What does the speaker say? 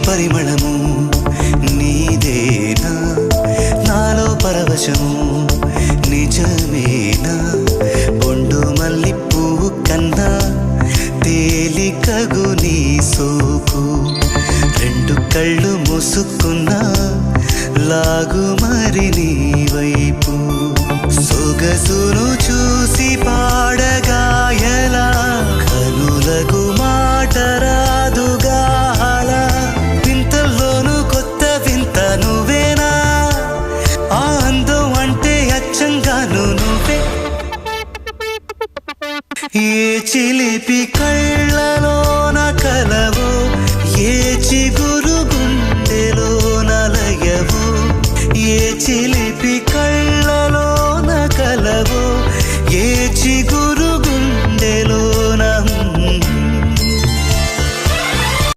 పరిమళము నీదేనా నాలో పరవశము నిజమేనా బొండు మల్లి పువ్వు కన్నా తేలికగు నీ సోకు రెండు కళ్ళు మూసుకున్నా లాగు మరి నీ వైపు సొగసును చూసి పాడగాయలా కనులకు మాట రాదుగా అలా వింతల్లోనూ కొత్త వింత నువ్వేనా ఆ అందం అంటే అచ్చంగాను నువ్వే ఏ చిలిపి కళ్ళలోన కలవో ఏ చిగురు గుండెలో నలయవో ఏ చిలిపి